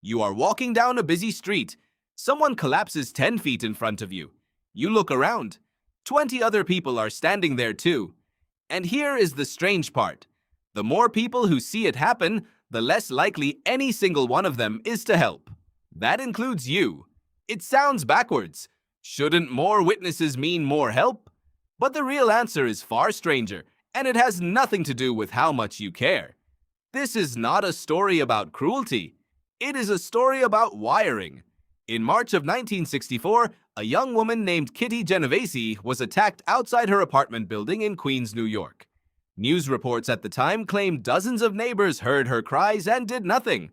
You are walking down a busy street. Someone collapses 10 feet in front of you. You look around. 20 other people are standing there too. And here is the strange part. The more people who see it happen, the less likely any single one of them is to help. That includes you. It sounds backwards. Shouldn't more witnesses mean more help? But the real answer is far stranger, and it has nothing to do with how much you care. This is not a story about cruelty. It is a story about wiring. In March of 1964, a young woman named Kitty Genovese was attacked outside her apartment building in Queens, New York. News reports at the time claimed dozens of neighbors heard her cries and did nothing.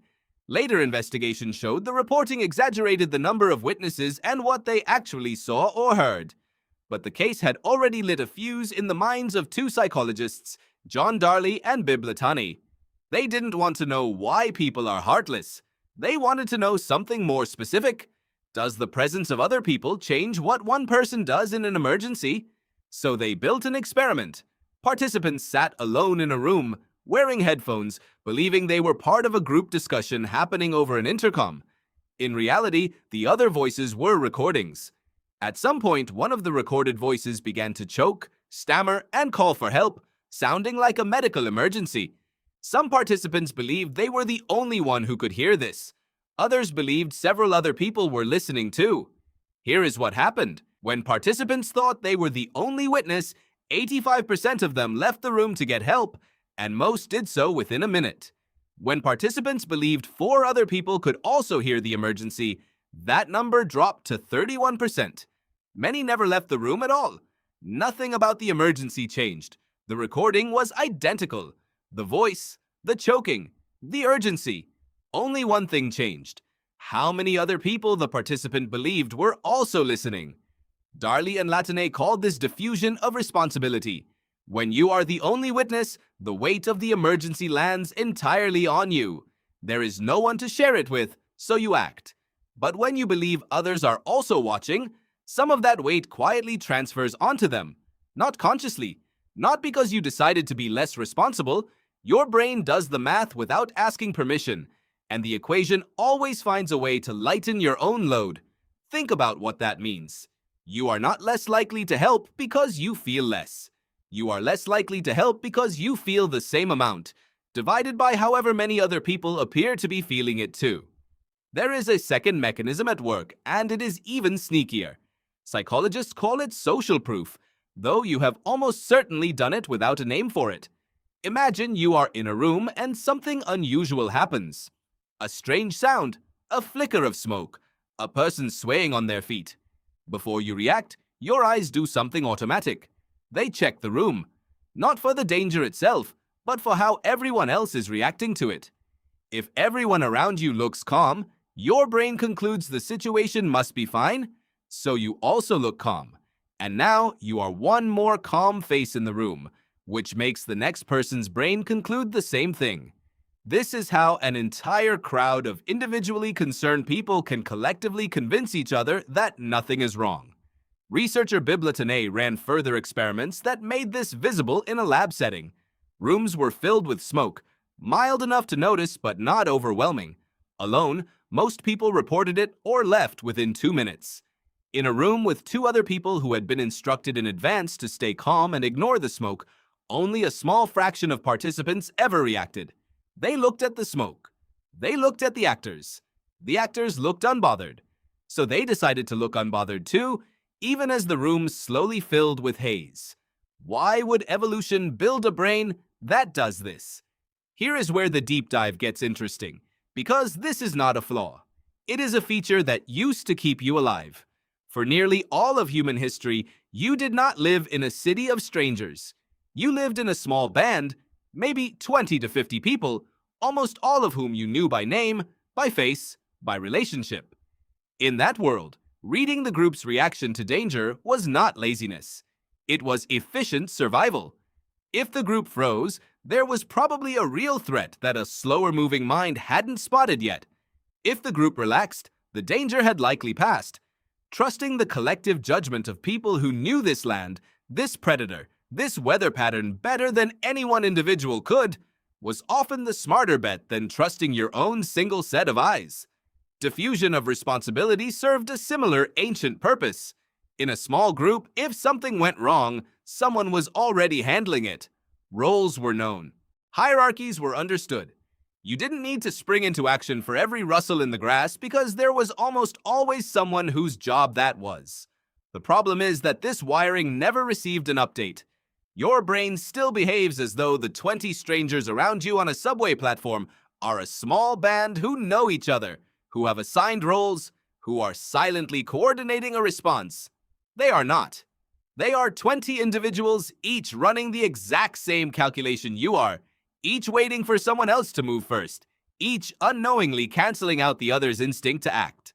Later investigations showed the reporting exaggerated the number of witnesses and what they actually saw or heard. But the case had already lit a fuse in the minds of two psychologists, John Darley and Bibb Latany. They didn't want to know why people are heartless. They wanted to know something more specific. Does the presence of other people change what one person does in an emergency? So they built an experiment. Participants sat alone in a room, wearing headphones, believing they were part of a group discussion happening over an intercom. In reality, the other voices were recordings. At some point, one of the recorded voices began to choke, stammer, and call for help, sounding like a medical emergency. Some participants believed they were the only one who could hear this. Others believed several other people were listening too. Here is what happened. When participants thought they were the only witness, 85% of them left the room to get help, and most did so within a minute. When participants believed 4 other people could also hear the emergency, that number dropped to 31%. Many never left the room at all. Nothing about the emergency changed. The recording was identical. The voice, the choking, the urgency. Only one thing changed. How many other people the participant believed were also listening? Darley and Latany called this diffusion of responsibility. When you are the only witness, the weight of the emergency lands entirely on you. There is no one to share it with, so you act. But when you believe others are also watching, some of that weight quietly transfers onto them. Not consciously, not because you decided to be less responsible. Your brain does the math without asking permission, and the equation always finds a way to lighten your own load. Think about what that means. You are not less likely to help because you feel less. You are less likely to help because you feel the same amount, divided by however many other people appear to be feeling it too. There is a second mechanism at work, and it is even sneakier. Psychologists call it social proof, though you have almost certainly done it without a name for it. Imagine you are in a room and something unusual happens. A strange sound, a flicker of smoke, a person swaying on their feet. Before you react, your eyes do something automatic. They check the room, not for the danger itself, but for how everyone else is reacting to it. If everyone around you looks calm, your brain concludes the situation must be fine, so you also look calm. And now you are one more calm face in the room, which makes the next person's brain conclude the same thing. This is how an entire crowd of individually concerned people can collectively convince each other that nothing is wrong. Researcher Bibb Latany ran further experiments that made this visible in a lab setting. Rooms were filled with smoke, mild enough to notice but not overwhelming. Alone, most people reported it or left within 2 minutes. In a room with 2 other people who had been instructed in advance to stay calm and ignore the smoke, only a small fraction of participants ever reacted. They looked at the smoke. They looked at the actors. The actors looked unbothered. So they decided to look unbothered too, even as the room slowly filled with haze. Why would evolution build a brain that does this? Here is where the deep dive gets interesting, because this is not a flaw. It is a feature that used to keep you alive. For nearly all of human history, you did not live in a city of strangers. You lived in a small band, maybe 20 to 50 people, almost all of whom you knew by name, by face, by relationship. In that world, reading the group's reaction to danger was not laziness. It was efficient survival. If the group froze, there was probably a real threat that a slower-moving mind hadn't spotted yet. If the group relaxed, the danger had likely passed. Trusting the collective judgment of people who knew this land, this predator, this weather pattern better than any one individual could, was often the smarter bet than trusting your own single set of eyes. Diffusion of responsibility served a similar ancient purpose. In a small group, if something went wrong, someone was already handling it. Roles were known. Hierarchies were understood. You didn't need to spring into action for every rustle in the grass because there was almost always someone whose job that was. The problem is that this wiring never received an update. Your brain still behaves as though the 20 strangers around you on a subway platform are a small band who know each other, who have assigned roles, who are silently coordinating a response. They are not. They are 20 individuals, each running the exact same calculation you are, each waiting for someone else to move first, each unknowingly canceling out the other's instinct to act.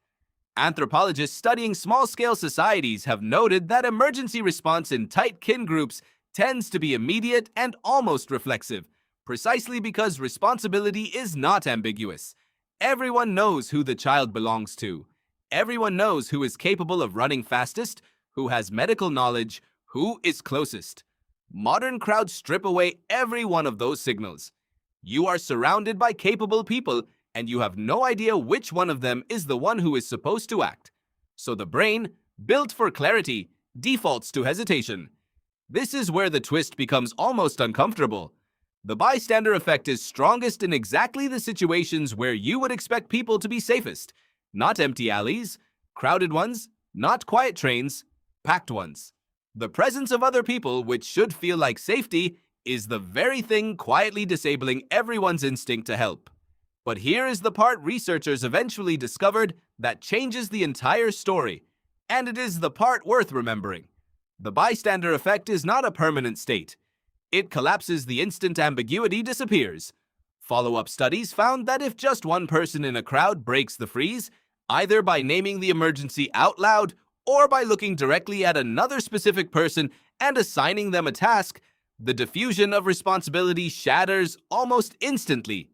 Anthropologists studying small-scale societies have noted that emergency response in tight kin groups tends to be immediate and almost reflexive, precisely because responsibility is not ambiguous. Everyone knows who the child belongs to. Everyone knows who is capable of running fastest, who has medical knowledge, who is closest. Modern crowds strip away every one of those signals. You are surrounded by capable people, and you have no idea which one of them is the one who is supposed to act. So the brain, built for clarity, defaults to hesitation. This is where the twist becomes almost uncomfortable. The bystander effect is strongest in exactly the situations where you would expect people to be safest. Not empty alleys, crowded ones, not quiet trains, packed ones. The presence of other people, which should feel like safety, is the very thing quietly disabling everyone's instinct to help. But here is the part researchers eventually discovered that changes the entire story, and it is the part worth remembering. The bystander effect is not a permanent state. It collapses the instant ambiguity disappears. Follow-up studies found that if just one person in a crowd breaks the freeze, either by naming the emergency out loud or by looking directly at another specific person and assigning them a task, the diffusion of responsibility shatters almost instantly.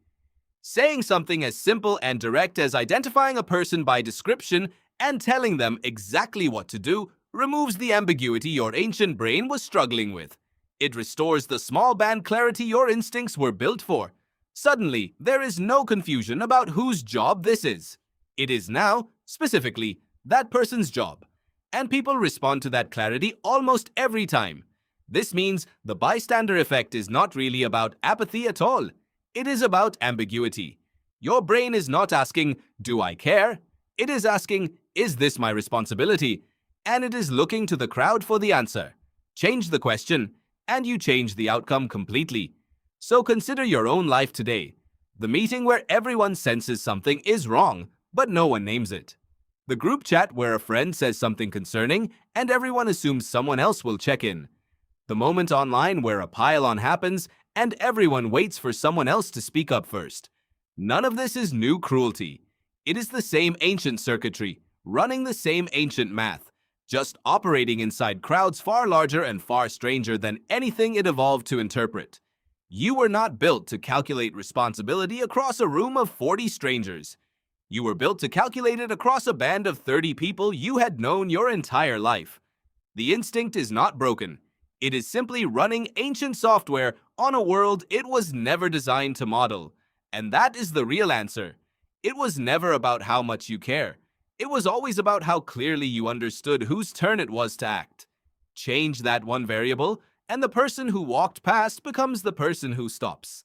Saying something as simple and direct as identifying a person by description and telling them exactly what to do removes the ambiguity your ancient brain was struggling with. It restores the small band clarity your instincts were built for. Suddenly, there is no confusion about whose job this is. It is now, specifically, that person's job. And people respond to that clarity almost every time. This means the bystander effect is not really about apathy at all. It is about ambiguity. Your brain is not asking, "Do I care?" It is asking, "Is this my responsibility?" And it is looking to the crowd for the answer. Change the question, and you change the outcome completely. So consider your own life today. The meeting where everyone senses something is wrong, but no one names it. The group chat where a friend says something concerning and everyone assumes someone else will check in. The moment online where a pile-on happens and everyone waits for someone else to speak up first. None of this is new cruelty. It is the same ancient circuitry, running the same ancient math, just operating inside crowds far larger and far stranger than anything it evolved to interpret. You were not built to calculate responsibility across a room of 40 strangers. You were built to calculate it across a band of 30 people you had known your entire life. The instinct is not broken. It is simply running ancient software on a world it was never designed to model. And that is the real answer. It was never about how much you care. It was always about how clearly you understood whose turn it was to act. Change that one variable, and the person who walked past becomes the person who stops.